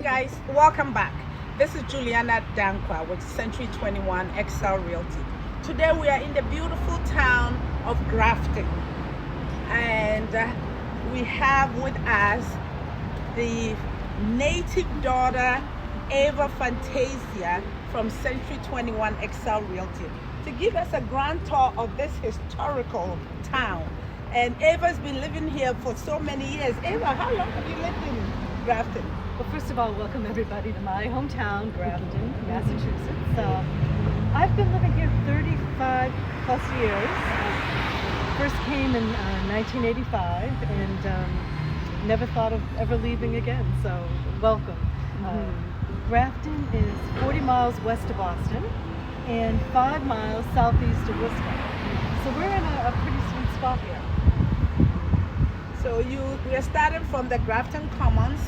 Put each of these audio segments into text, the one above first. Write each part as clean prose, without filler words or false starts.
Guys, welcome back. This is Juliana Dankwa with Century 21 XL Realty. Today we are in the beautiful town of Grafton, and we have with us the native daughter Ava Fantasia from Century 21 XL Realty to give us a grand tour of this historical town. And Ava's been living here for so many years. Ava, how long have you lived in Grafton? Well, first of all, welcome everybody to my hometown, Grafton, Massachusetts. I've been living here 35 plus years. First came in 1985 and never thought of ever leaving again, so welcome. Grafton is 40 miles west of Boston and 5 miles southeast of Worcester. So we're in a pretty sweet spot here. So we are starting from the Grafton Commons.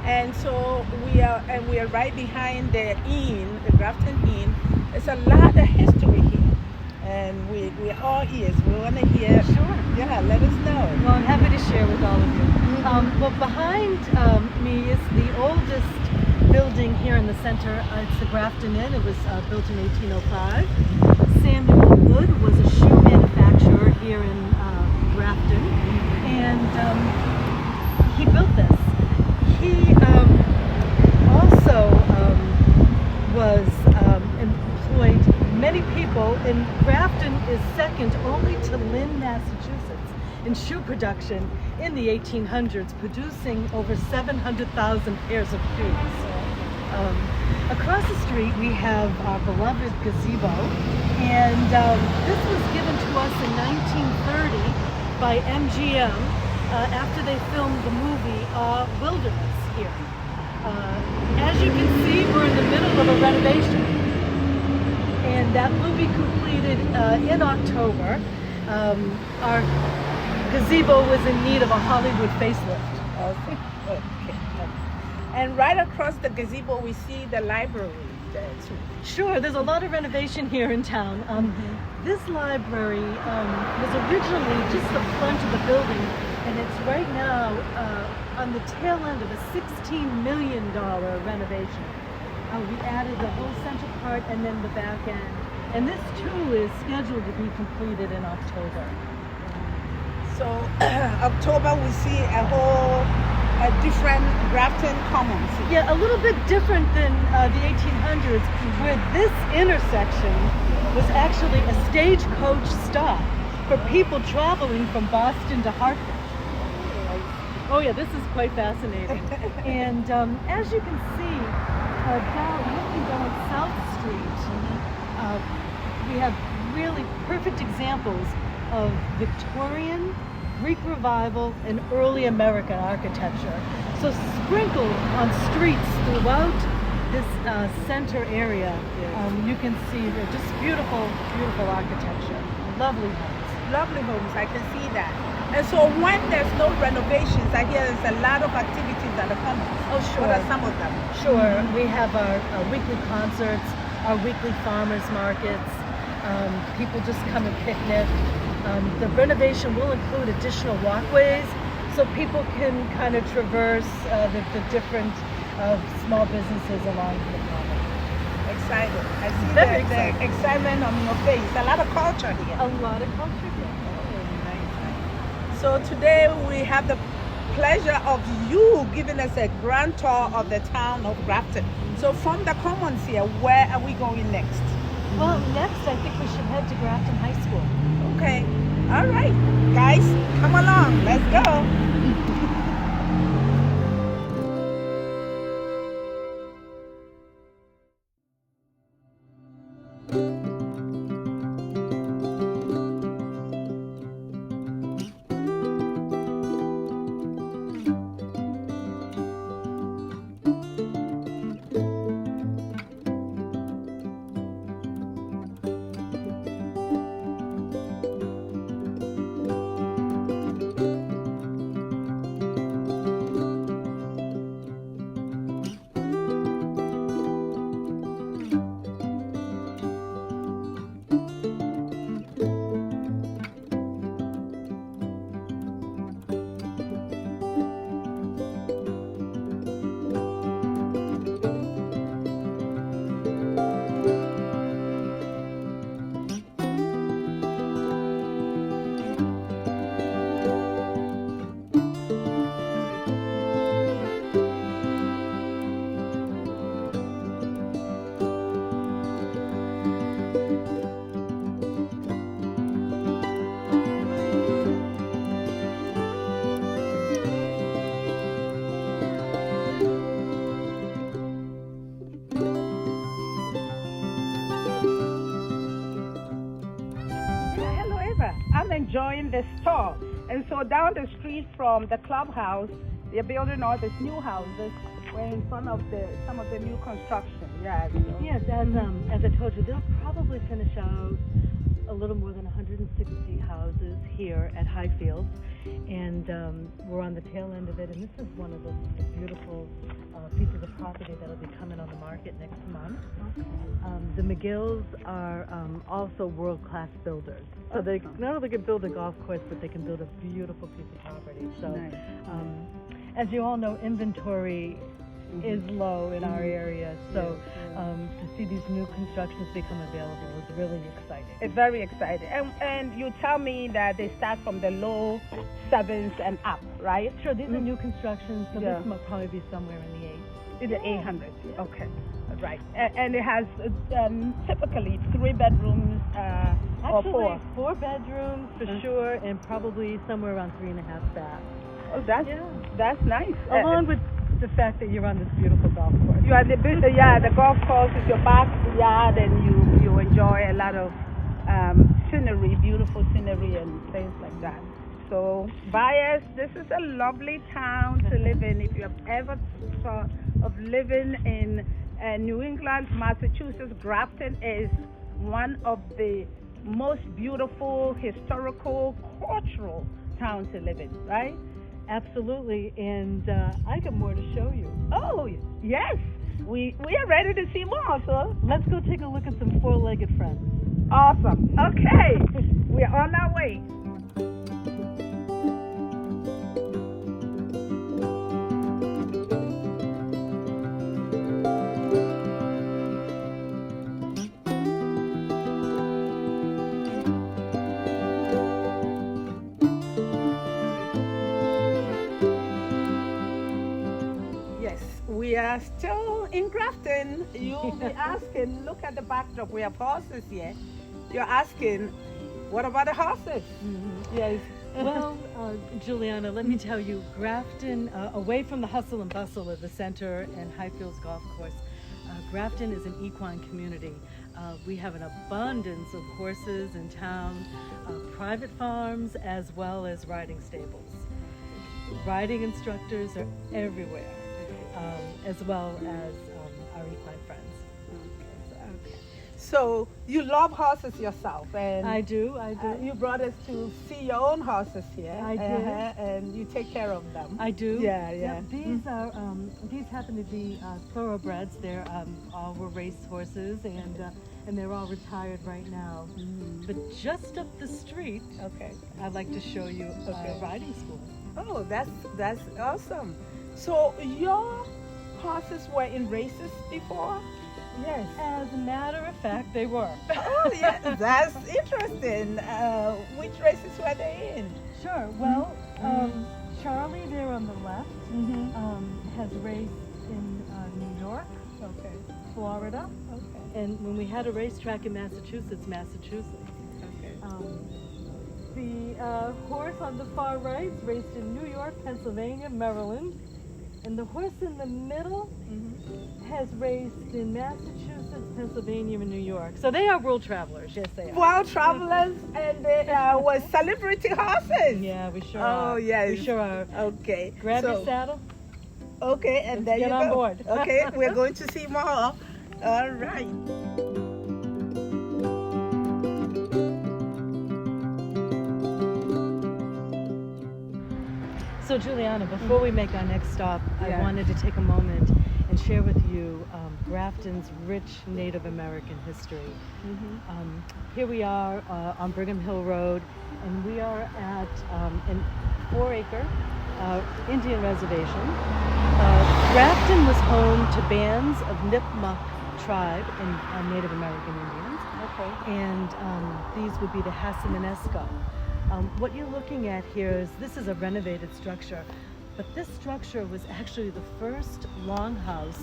And so we are right behind the inn, the Grafton Inn. There's a lot of history here, and we're all ears. We want to hear. Sure. Yeah, let us know. Well, I'm happy to share with all of you. Well, behind me is the oldest building here in the center. It's the Grafton Inn. It was built in 1805. Samuel Wood was a shoe manufacturer here in Grafton, and he built this. He also was employed many people, and Grafton is second only to Lynn, Massachusetts, in shoe production in the 1800s, producing over 700,000 pairs of shoes. Across the street we have our beloved Gazebo, and this was given to us in 1930 by MGM after they filmed the movie Wilderness here. As you can see, we're in the middle of a renovation, and that will be completed in October. Our gazebo was in need of a Hollywood facelift. Okay. And right across the gazebo we see the library there too. Sure, there's a lot of renovation here in town. This library was originally just the front of the building, and it's right now on the tail end of a $16 million renovation. We added the whole center part and then the back end. And this too is scheduled to be completed in October. So October we see a different Grafton Commons. Yeah, a little bit different than the 1800s, where this intersection was actually a stagecoach stop for people traveling from Boston to Hartford. Oh yeah, this is quite fascinating. And as you can see, looking down South Street, we have really perfect examples of Victorian, Greek Revival, and early American architecture. So sprinkled on streets throughout this center area, you can see just beautiful, beautiful architecture. Lovely homes. Lovely homes, I can see that. And so when there's no renovations, I hear there's a lot of activities at the Commons. Oh, sure. What are some of them? Sure. We have our weekly concerts, our weekly farmers markets. People just come and picnic. The renovation will include additional walkways so people can kind of traverse the different small businesses along the common. Excited. I see the excitement on your face. A lot of culture here. A lot of culture here. Nice. So today we have the pleasure of you giving us a grand tour of the town of Grafton. So from the Commons here, where are we going next? Well, next I think we should head to Grafton High School. Okay. All right. Guys, come along. Let's go. enjoying the store. And so down the street from the clubhouse, they're building all these new houses. We're in front of some of the new construction. Yeah. So. Yes, as I told you, they'll probably finish out a little more than 160 houses here at Highfields, and we're on the tail end of it. And this is one of the beautiful pieces of property that'll be coming on the market next month. The McGills are also world-class builders, so they not only can build a golf course, but they can build a beautiful piece of property. So, nice. As you all know, inventory is low in our area, so to see these new constructions become available is really exciting. It's very exciting. And you tell me that they start from the low 7s and up, right? Sure, these are new constructions, so this might probably be somewhere in the 8s. In the 800s, okay. Right. And it has typically 3 bedrooms or 4. 4 bedrooms for sure, and probably somewhere around 3.5 baths. Oh, that's nice. Along with the fact that you're on this beautiful golf course. You are the golf course is your backyard, and you enjoy a lot of scenery, beautiful scenery and things like that. So buyers, this is a lovely town to live in. If you have ever thought of living in New England, Massachusetts, Grafton is one of the most beautiful, historical, cultural towns to live in, right? Absolutely, and I got more to show you. Oh, yes. We are ready to see more, so let's go take a look at some four-legged friends. Awesome. Okay. We're on our way. We are still in Grafton. You'll be asking, look at the backdrop. We have horses here. You're asking, what about the horses? Yes. Well, Juliana, let me tell you, Grafton, away from the hustle and bustle of the center and Highfields Golf Course, Grafton is an equine community. We have an abundance of horses in town, private farms, as well as riding stables. Riding instructors are everywhere. As well as our equine friends. Okay. So you love horses yourself, and I do. You brought us to see your own horses here. I did, and you take care of them. I do. Yeah. Yep. These are these happen to be thoroughbreds. They're all were race horses, and they're all retired right now. But just up the street, I'd like to show you a riding school. Oh, that's awesome. So your horses were in races before? Yes. As a matter of fact, they were. Oh, yeah, that's interesting. Which races were they in? Sure. Well, Charlie there on the left has raced in New York, Florida, and when we had a racetrack in Massachusetts. The horse on the far right raced in New York, Pennsylvania, Maryland. And the horse in the middle has raced in Massachusetts, Pennsylvania, and New York. So they are world travelers. Yes, they are. World travelers, and they were celebrity horses. Yeah, we sure are. Oh, yes. We sure are. Okay. Grab your saddle. Okay, and then get on board. Okay, we're going to see more. All right. So Juliana, before we make our next stop, I wanted to take a moment and share with you Grafton's rich Native American history. Here we are on Brigham Hill Road, and we are at an 4-acre Indian reservation. Grafton was home to bands of Nipmuc tribe and Native American Indians. And these would be the Hasselmonesa. What you're looking at here is, this is a renovated structure, but this structure was actually the first longhouse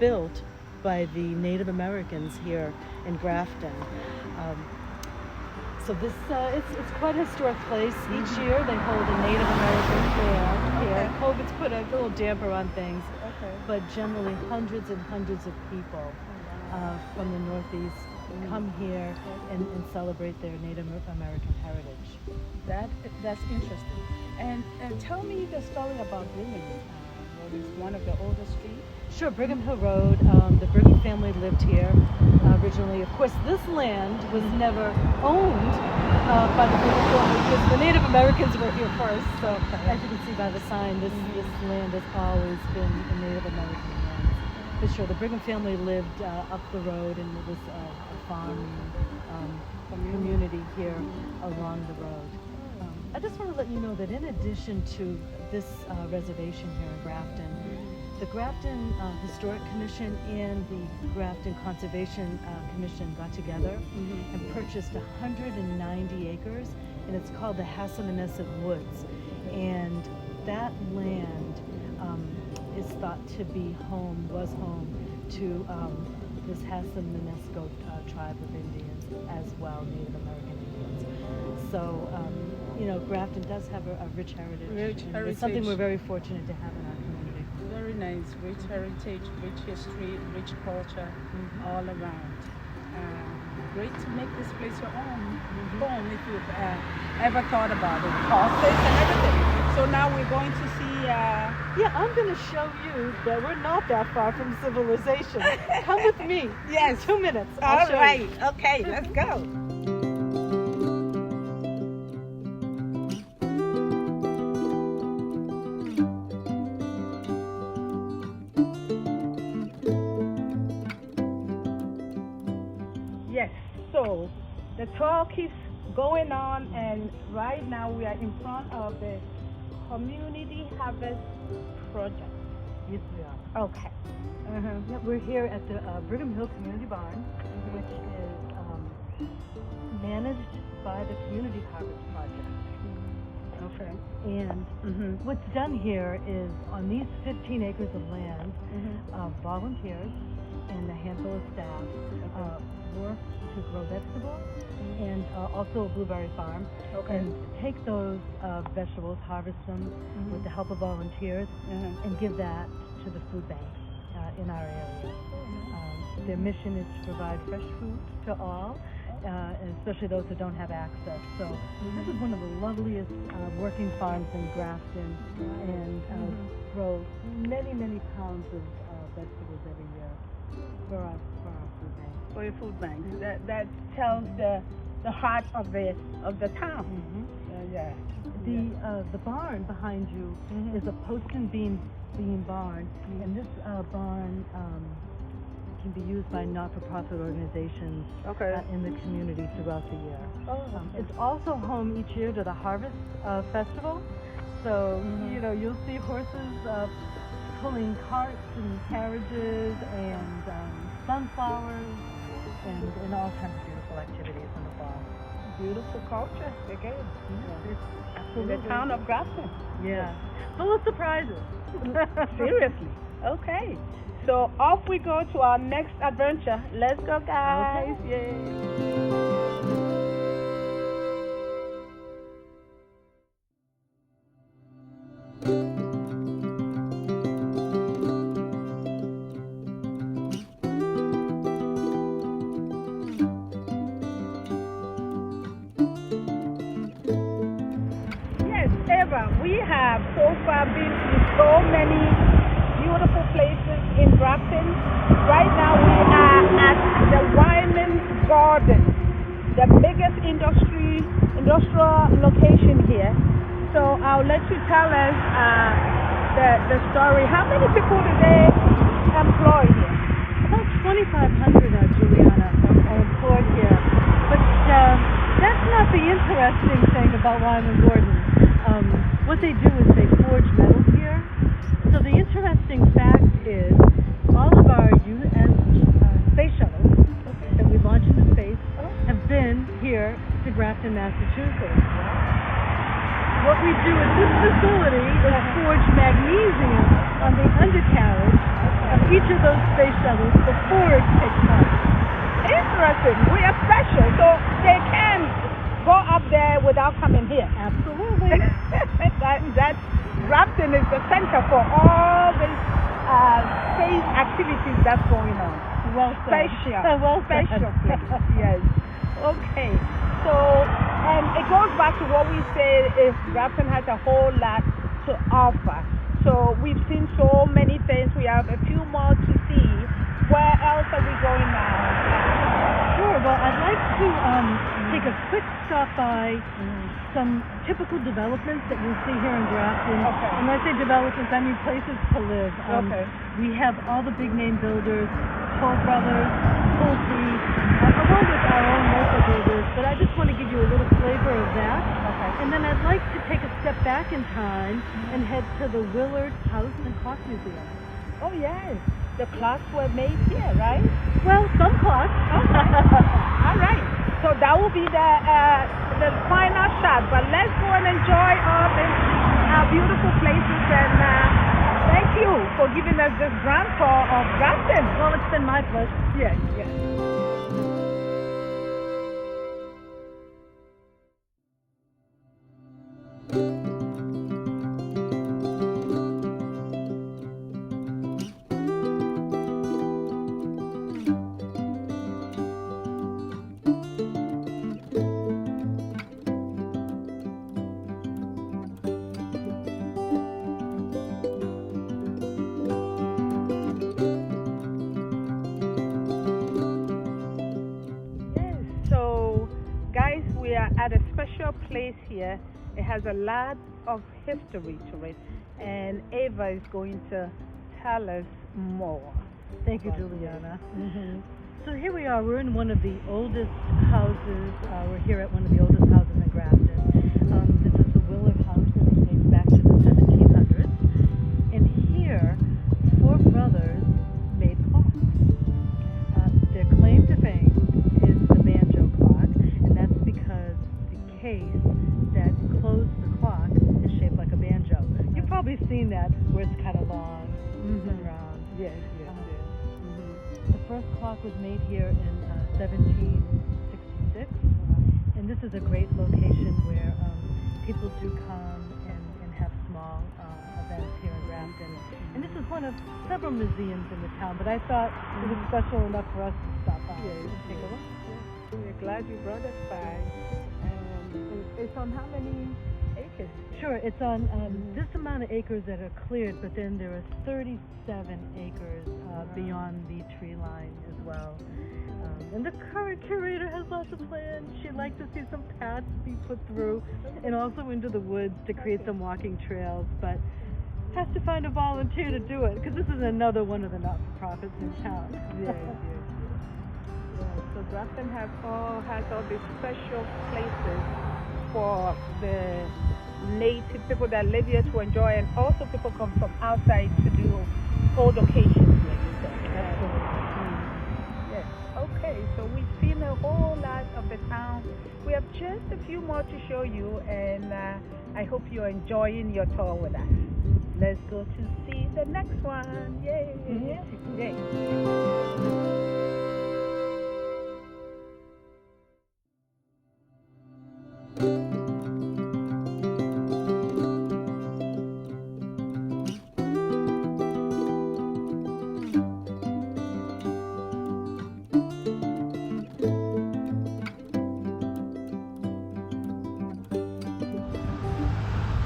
built by the Native Americans here in Grafton. So this it's quite a historic place. Each year they hold a Native American fair here. COVID's put a little damper on things, but generally hundreds and hundreds of people from the Northeast come here and celebrate their Native American heritage. That's interesting. And tell me the story about Brigham. What is one of the oldest streets? Sure, Brigham Hill Road. The Brigham family lived here originally. Of course, this land was never owned by the Brigham family because the Native Americans were here first. So, as you can see by the sign, this land has always been a Native American land. But sure, the Brigham family lived up the road, and it was a farming community here along the road. I just want to let you know that in addition to this reservation here in Grafton, the Grafton Historic Commission and the Grafton Conservation Commission got together and purchased 190 acres, and it's called the Hasselmonesa Woods. And that land is thought to be was home to this Hasselmonesa tribe of Indians as well, Native American Indians. So, Grafton does have a rich heritage. It's something we're very fortunate to have in our community. Very nice, rich heritage, rich history, rich culture, all around. Great to make this place your own home if you've ever thought about it. Horses and everything. So now we're going to see. Yeah, I'm going to show you that we're not that far from civilization. Come with me. Yes. 2 minutes. All right. Okay, let's go. Yes, so the tour keeps going on, and right now we are in front of the Community Harvest Project. Yes, we are. Okay. Yeah, we're here at the Brigham Hill Community Barn, which is managed by the Community Harvest Project. Okay. And what's done here is on these 15 acres of land, volunteers and a handful of staff work to grow vegetables and also a blueberry farm. Okay. And take those vegetables, harvest them with the help of volunteers, and give that to the food bank in our area. Their mission is to provide fresh food to all, and especially those who don't have access. So this is one of the loveliest working farms in Grafton, and grows many, many pounds of vegetables every year for our food bank. For your food bank. That tells the heart of the town. Yeah. The barn behind you is a post and beam barn, and this barn can be used by not-for-profit organizations in the community throughout the year. It's also home each year to the Harvest Festival, so you'll see horses pulling carts and carriages and sunflowers and all kinds of beautiful activities in the fall. Beautiful culture again. Absolutely. The town of Grafton. Yeah. Full of surprises. Seriously. Okay. So off we go to our next adventure. Let's go, guys. Okay. Yay. We have so far been to so many beautiful places in Grafton. Right now we are at the Ryman Garden, the biggest industrial location here. So I'll let you tell us the story. How many people do they employ here? About 2,500, Juliana, are employed here. But that's not the interesting thing about Ryman Garden. What they do is they forge metals here. So the interesting fact is all of our U.S. Space shuttles that we launch into space have been here to Grafton, Massachusetts. What we do at this facility is forge magnesium on the undercarriage of each of those space shuttles before it takes off. Interesting. We are special, so they can go up there without coming here. Absolutely. that Grafton is the center for all this space activities that's going on. Well said. Special. Well said. Special place. Yes. Okay. So, and it goes back to what we say is Grafton has a whole lot to offer. So we've seen so many things. We have a few more to see. Where else are we going now? Sure. Well, I'd like to take a quick stop by some typical developments that we'll see here in Grafton. Okay. And when I say developments, I mean places to live. Okay. We have all the big name builders, Toll Brothers, Pulte, along with our own local builders. But I just want to give you a little flavor of that. Okay. And then I'd like to take a step back in time and head to the Willard House and Clock Museum. Oh yes. The clocks were made here, right? Well, some clocks. All right. So that will be the final shot. But let's go and enjoy all these beautiful places. And thank you for giving us this grand tour of Grafton. Well, it's been my pleasure. Yes, yes. We are at a special place here. It has a lot of history to it, and Ava is going to tell us more. Thank you, Juliana. So here we are. We're in one of the oldest houses. We're here at one of the oldest houses in Grafton. This is the Willard House, and it dates back to the 1700s. And here, four brothers made clocks. Their claim to fame is the banjo clock, and that's because the case that closed the clock is shaped like a banjo. You've probably seen that where it's kind of long and round. Yes, yes, yes. The first clock was made here in 1766, and this is a great location where people do come and have small events here in Grafton. And this is one of several museums in the town, but I thought it was special enough for us to stop by and take a look. We're glad you brought us by. And it's on how many acres? Sure, it's on this amount of acres that are cleared, but then there are 37 acres beyond the tree line as well. And the current curator has lots of plans. She'd like to see some paths be put through and also into the woods to create some walking trails, but has to find a volunteer to do it, because this is another one of the not-for-profits in town. Yes. So Grafton has all these special places for the native people that live here to enjoy, and also people come from outside to do old occasions, like you said. Yes. Okay, so we've seen a whole lot of the town. We have just a few more to show you, and I hope you're enjoying your tour with us. Let's go to see the next one. Yay! Yay!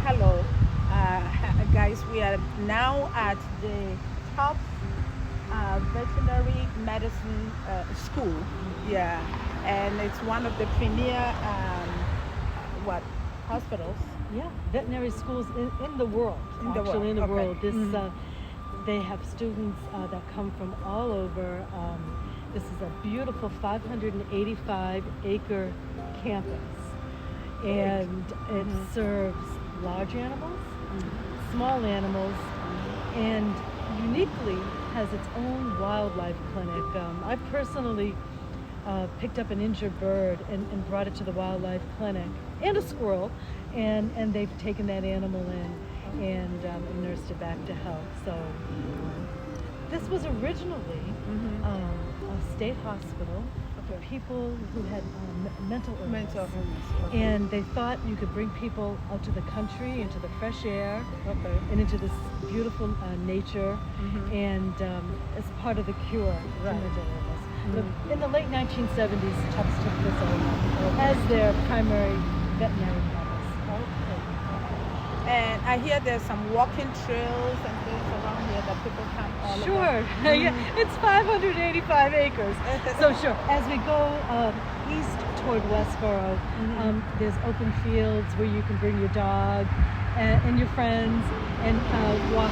Hello, guys. We are now at the top veterinary medicine school. Yeah, and it's one of the premier hospitals? Yeah, veterinary schools in the world. In the world. Okay. This they have students that come from all over. This is a beautiful 585-acre campus, and it serves large animals, small animals, and uniquely has its own wildlife clinic. I personally picked up an injured bird and brought it to the wildlife clinic, and a squirrel, and they've taken that animal in and nursed it back to health. So this was originally a state hospital people who had mental illness. Mental illness. Okay. And they thought you could bring people out to the country, into the fresh air, Okay. and into this beautiful nature, and as part of the cure to Right. mental illness. In the late 1970s, Tufts took this over as their primary veterinary practice. Okay. And I hear there's some walking trails and things around here that people can all Sure. Yeah, it's 585 acres. So sure. As we go east toward Westboro, there's open fields where you can bring your dog and your friends and walk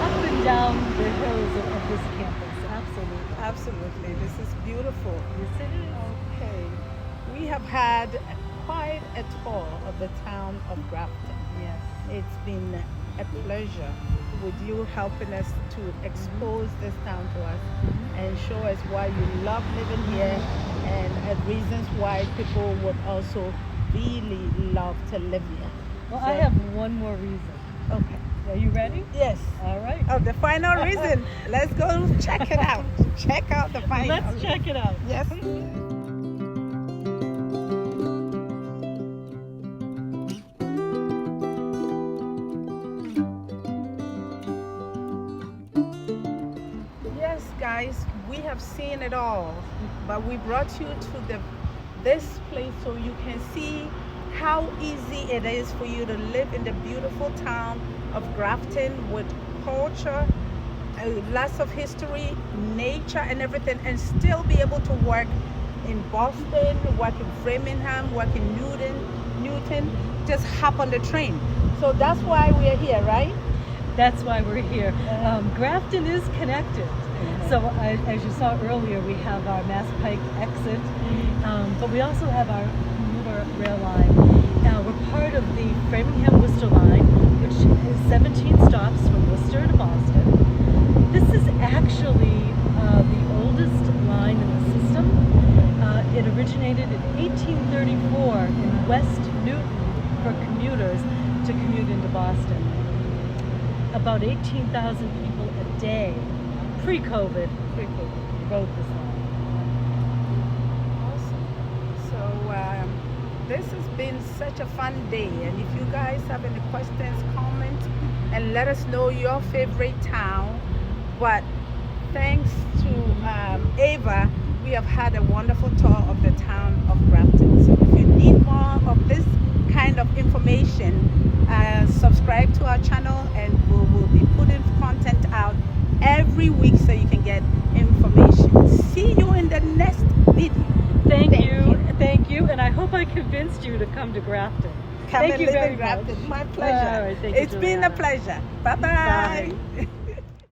up and down the hills of this campus. Absolutely. Absolutely. This is beautiful. Yes, it is. Okay. We have had quite a tour of the town of Grafton. Yes. It's been a pleasure with you helping us to expose this town to us and show us why you love living here and reasons why people would also really love to live here. Well, So- I have one more reason. Okay. Are you ready? Yes. All right. Oh, the final reason. Let's go check it out. Check out the final. Let's check it out. Yes. Yes, guys, we have seen it all, but we brought you to this place so you can see how easy it is for you to live in the beautiful town of Grafton with culture, lots of history, nature and everything, and still be able to work in Boston, work in Framingham, work in Newton, just hop on the train. So that's why we're here, right? That's why we're here. Grafton is connected. So as you saw earlier, we have our Mass Pike exit, but we also have our commuter rail line. We're part of the Framingham-Worcester line, which is 17 stops from Worcester to Boston. This is actually the oldest line in the system. It originated in 1834 in West Newton for commuters to commute into Boston. About 18,000 people a day, pre-COVID, rode this line. Awesome. So this has been such a fun day, and if you guys have any questions, comment and let us know your favorite town. But thanks to Ava, we have had a wonderful tour of the town of Grafton. So if you need more of this kind of information, subscribe to our channel, and we will be putting content out every week so you can get information. See you in the next video. Thank you, and I hope I convinced you to come to Grafton. Come Thank and you live very in Grafton. much. My pleasure. All right, thank you, It's been a Juliana. pleasure. Bye-bye. Bye.